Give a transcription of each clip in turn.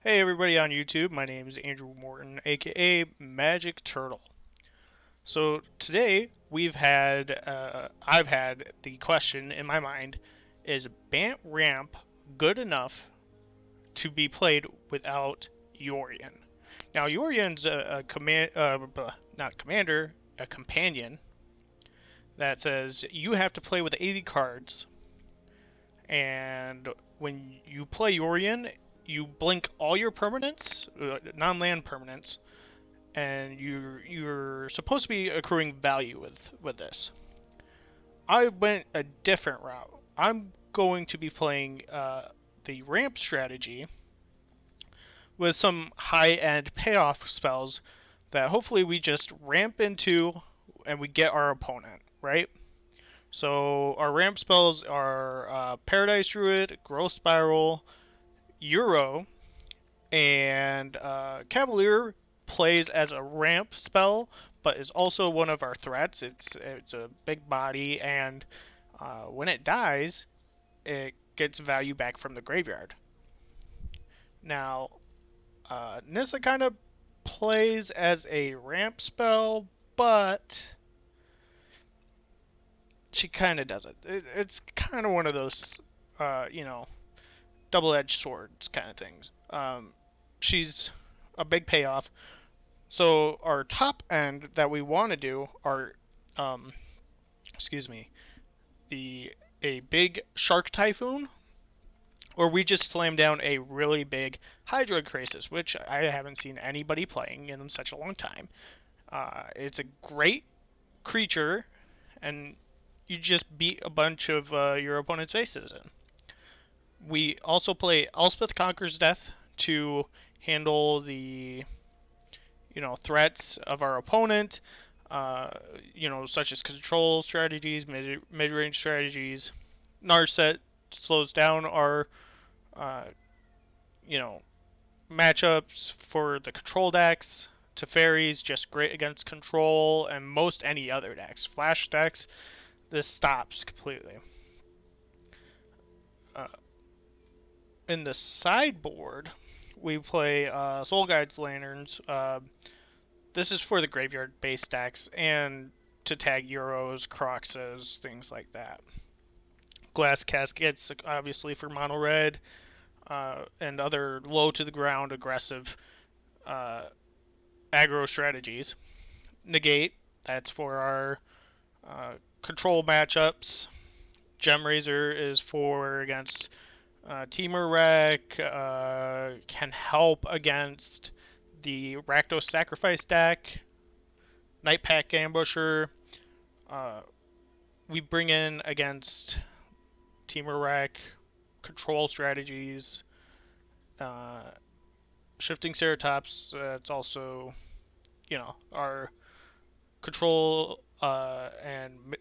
Hey everybody on YouTube, my name is Andrew Morton, aka Magic Turtle. So today I've had the question in my mind: is Bant Ramp good enough to be played without Yorion? Now Yorion's not commander, a companion that says you have to play with 80 cards, and when you play Yorion, you blink all your permanents, non-land permanents, and you're supposed to be accruing value with this. I went a different route. I'm going to be playing the ramp strategy with some high-end payoff spells that hopefully we just ramp into and we get our opponent, right? So our ramp spells are Paradise Druid, Growth Spiral, Euro, and Cavalier plays as a ramp spell, but is also one of our threats. It's a big body, and when it dies, it gets value back from the graveyard. Now, Nissa kind of plays as a ramp spell, but she kind of doesn't. It's kind of one of those, uh, you know, double-edged swords kind of things. She's a big payoff. So our top end that we want to do are, um, excuse me, the a big shark typhoon, or we just slam down a really big Hydra Crisis, which I haven't seen anybody playing in such a long time. It's a great creature, and you just beat a bunch of your opponent's faces in. We also play Elspeth Conquers Death to handle the threats of our opponent, such as control strategies, mid-range strategies. Narset slows down our, uh, you know, matchups for the control decks. Teferi's just great against control and most any other decks. Flash decks, this stops completely. Uh, in the sideboard, we play Soul Guides Lanterns. This is for the graveyard base decks and to tag Euros, Croxes, things like that. Glass Caskets, obviously for mono red, and other low to the ground aggressive uh, aggro strategies. Negate, that's for our control matchups. Gemrazor is for against Temur Wreck, can help against the Rakdos Sacrifice deck. Nightpack Ambusher, we bring in against Temur Wreck, control strategies, Shifting Ceratops, it's also, our control and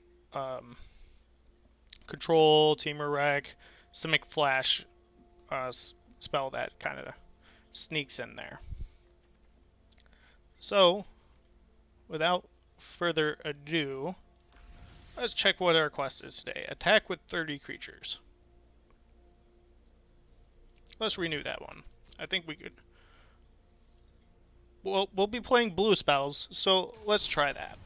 control, Temur Wreck, Simic Flash spell that kind of sneaks in there. So, without further ado, let's check what our quest is today. Attack with 30 creatures. Let's renew that one. I think we could. We'll be playing blue spells, so let's try that.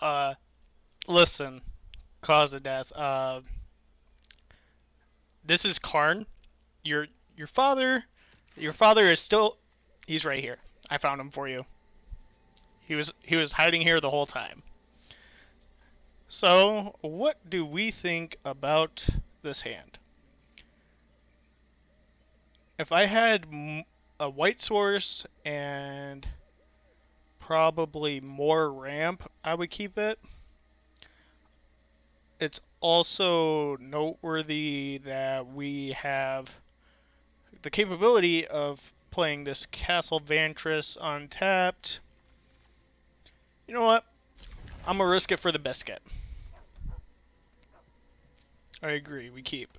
Uh, Listen, cause of death. This is Karn. Your your father, your father is still. He's right here. I found him for you. He was hiding here the whole time. So, what do we think about this hand? If I had a white source and probably more ramp, I would keep it. It's also noteworthy that we have the capability of playing this Castle Vantress untapped. You know what? I'm gonna risk it for the biscuit. I agree, we keep.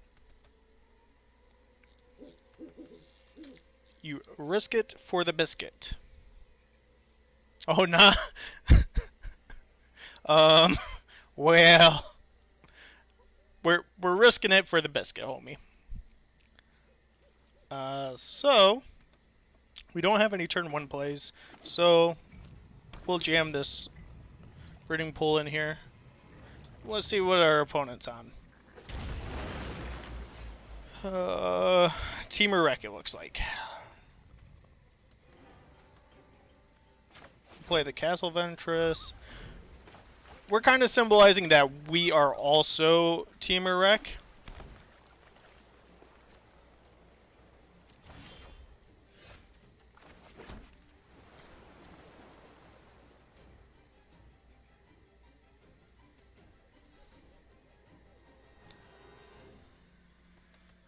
You risk it for the biscuit. Oh, nah. Well, we're risking it for the biscuit, homie. So we don't have any turn 1 plays, so we'll jam this breeding pool in here. Let's see what our opponent's on. Teamer Wreck, it looks like. Play the Castle Ventress. We're kind of symbolizing that we are also Teamer Wreck.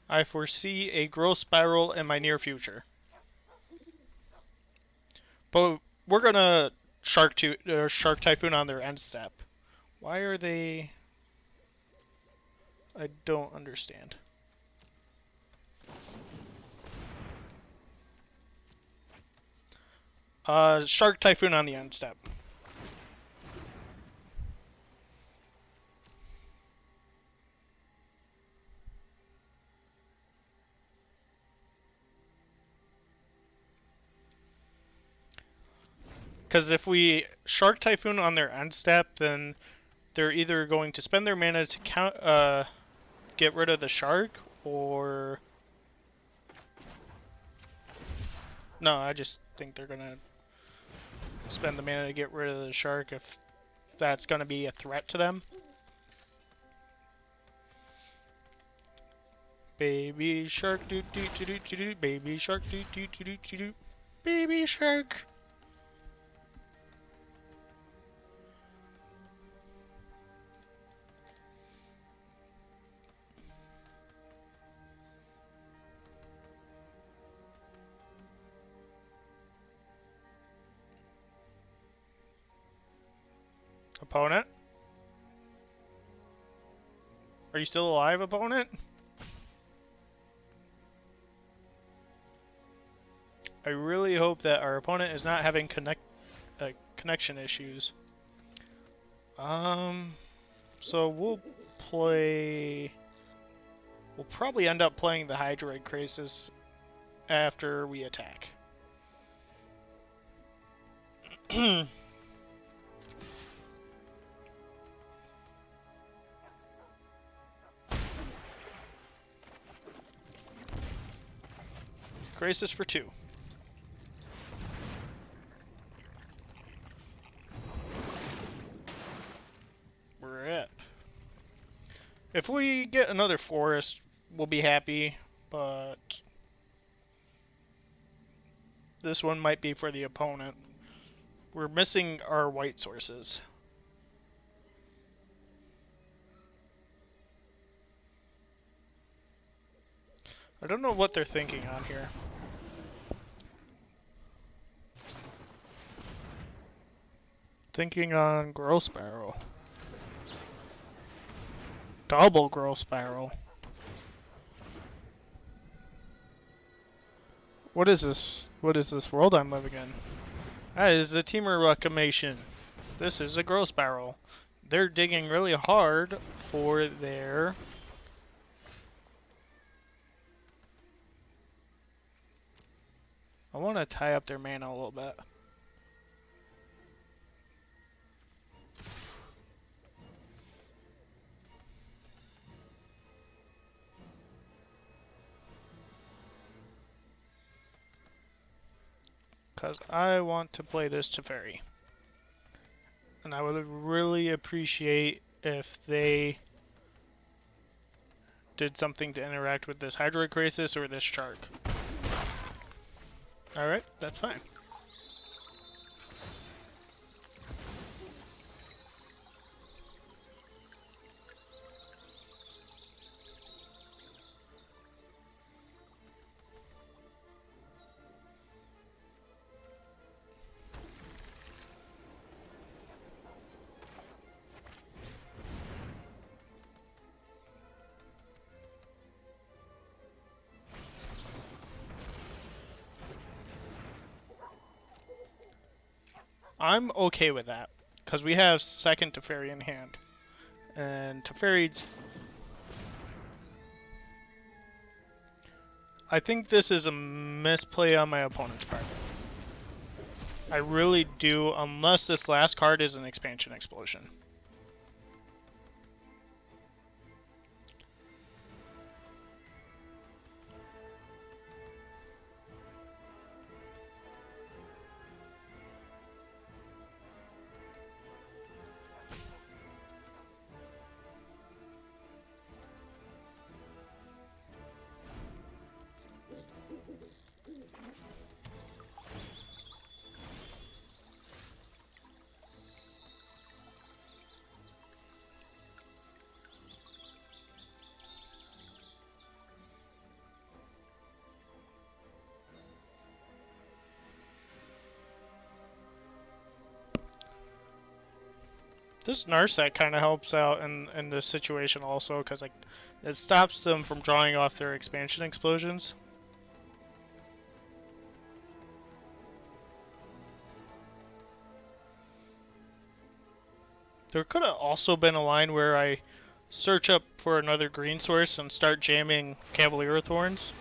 I foresee a growth spiral in my near future. But we're gonna Shark Typhoon on their end step. Why are they... I don't understand. Shark Typhoon on the end step. Because if we Shark Typhoon on their end step, then they're either going to spend their mana to get rid of the shark, or... No, I just think they're going to spend the mana to get rid of the shark if that's going to be a threat to them. Baby shark, doo doo doo doo doo doo. Baby shark, doo doo doo doo doo doo. Baby shark. Opponent? Are you still alive, opponent? I really hope that our opponent is not having connection issues. So we'll play... We'll probably end up playing the Hydroid Crisis after we attack. Crisis for 2. Rip. If we get another forest, we'll be happy, but this one might be for the opponent. We're missing our white sources. I don't know what they're thinking on here. Thinking on Growth Barrel. Double Growth Barrel. What is this? What is this world I'm living in? That is a Teamer Reclamation. This is a Growth Barrel. They're digging really hard for their... I want to tie up their mana a little bit. Because I want to play this Teferi. And I would really appreciate if they did something to interact with this Hydroid Crisis or this shark. Alright, that's fine. I'm okay with that because we have second Teferi in hand, and Teferi. I think this is a misplay on my opponent's part. I really do, unless this last card is an expansion explosion. This Narset kind of helps out in this situation also, because like it stops them from drawing off their expansion explosions. There could have also been a line where I search up for another green source and start jamming Cavalier Thorns.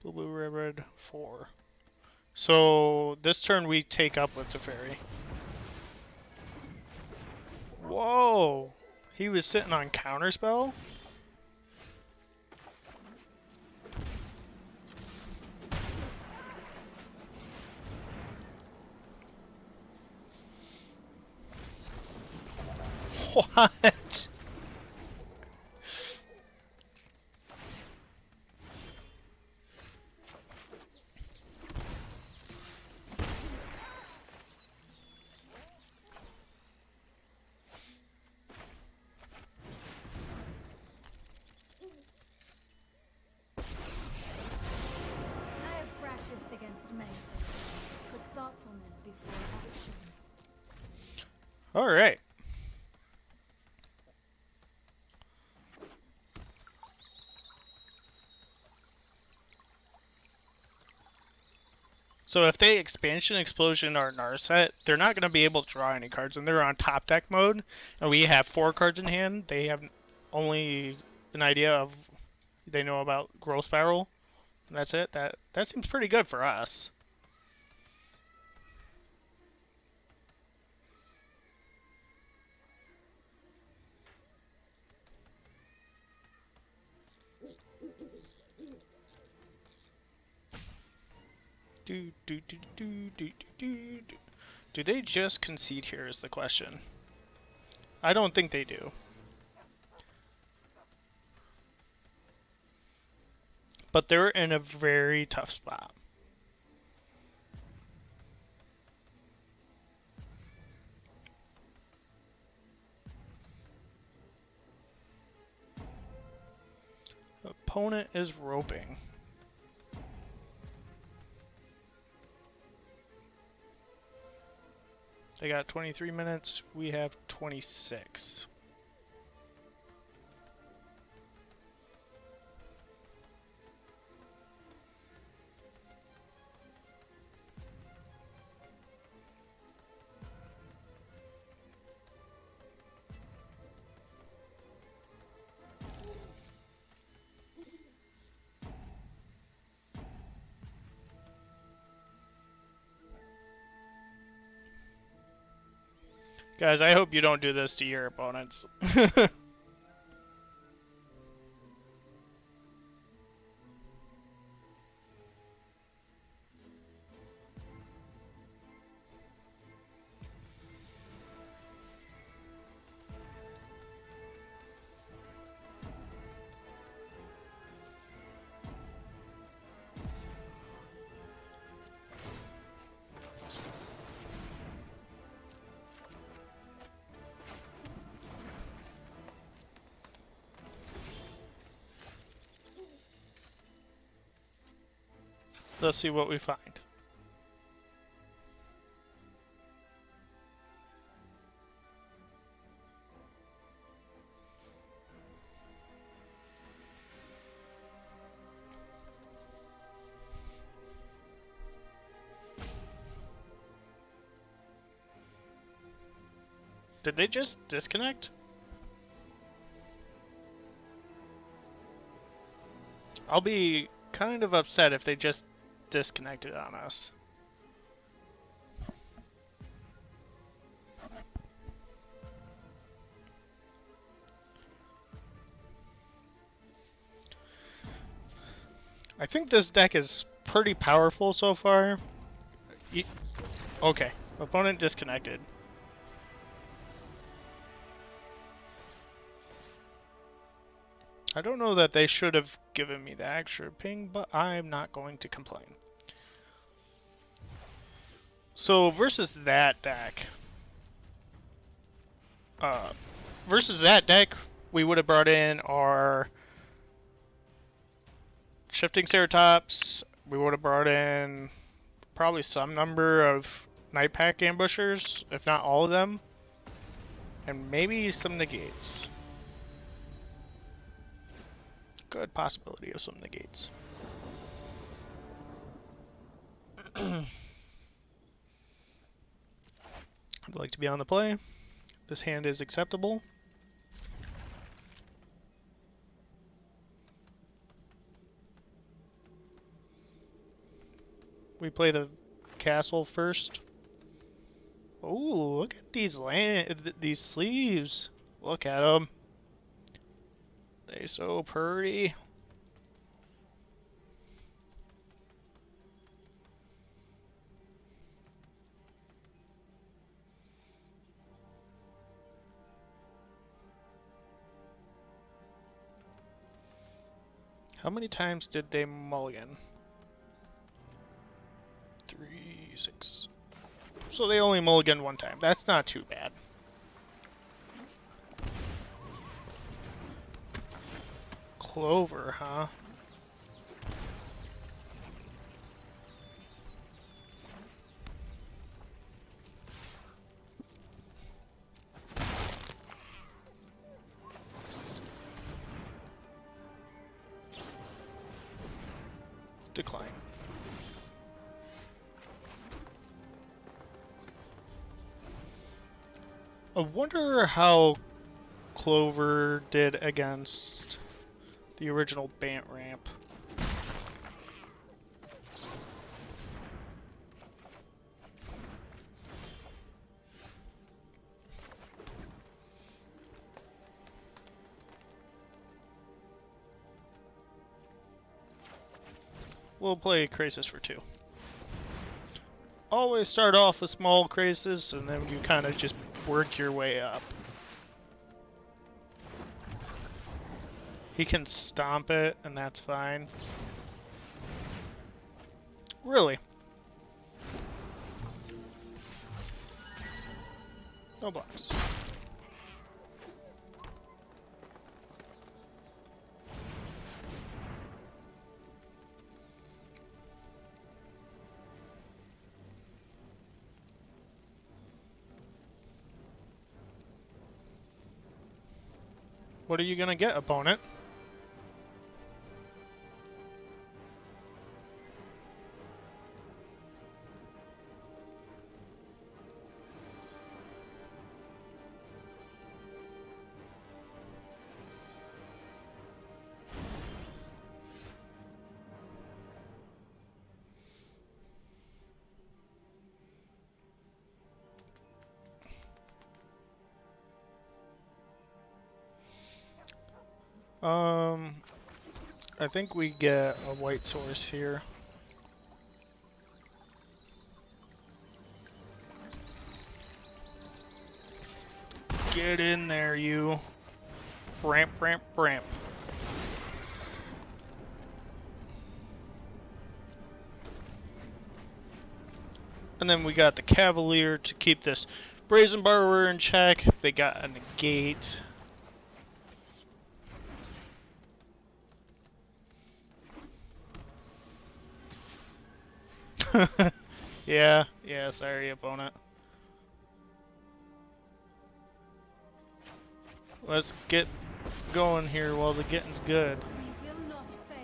Blue, red, 4. So this turn we take up with Teferi. Whoa! He was sitting on counterspell? What? All right. So if they expansion explosion our Narset, they're not going to be able to draw any cards, and they're on top deck mode, and we have 4 cards in hand. They have only an idea of they know about Growth Barrel. And that's it. That seems pretty good for us. Do they just concede here is the question. I don't think they do. But they're in a very tough spot. Opponent is roping. They got 23 minutes, we have 26. Guys, I hope you don't do this to your opponents. Let's see what we find. Did they just disconnect? I'll be kind of upset if they just disconnected on us. I think this deck is pretty powerful so far. Okay, opponent disconnected. I don't know that they should have given me the extra ping, but I'm not going to complain. So versus that deck, we would have brought in our Shifting Ceratops. We would have brought in probably some number of Night Pack Ambushers, if not all of them, and maybe some negates. Good possibility of some negates. I'd like to be on the play. This hand is acceptable. We play the castle first. Oh, look at these sleeves. Look at them. They so pretty. How many times did they mulligan? 3, 6. So they only mulligan one time. That's not too bad. Clover, huh? Decline. I wonder how Clover did against the original Bant Ramp. We'll play Krasis for 2. Always start off with small Krasis, and then you kind of just work your way up. He can stomp it, and that's fine. Really? No blocks. What are you gonna get, opponent? I think we get a white source here. Get in there, you. Ramp, ramp, ramp. And then we got the Cavalier to keep this Brazen Borrower in check. They got a negate. Yeah, yeah, sorry, opponent. Let's get going here while the getting's good. We will not fail.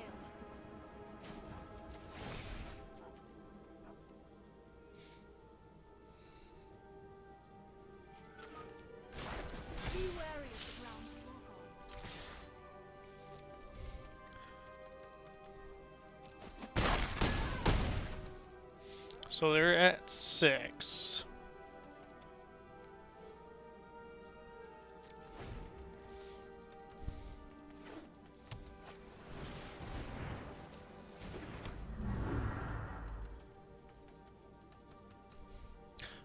Be wary of the ground you walk on. So they're at 6.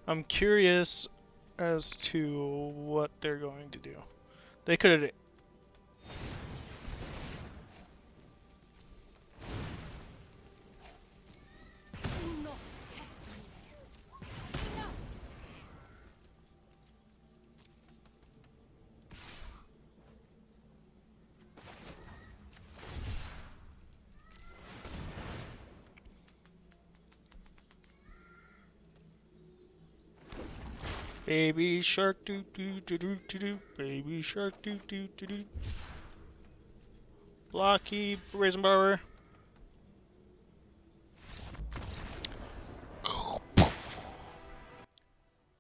I'm curious as to what they're going to do. They could have. Do not test me. Enough. Baby shark doo doo doo doo doo doo. Baby shark doo doo doo doo. Blocky, raisin power.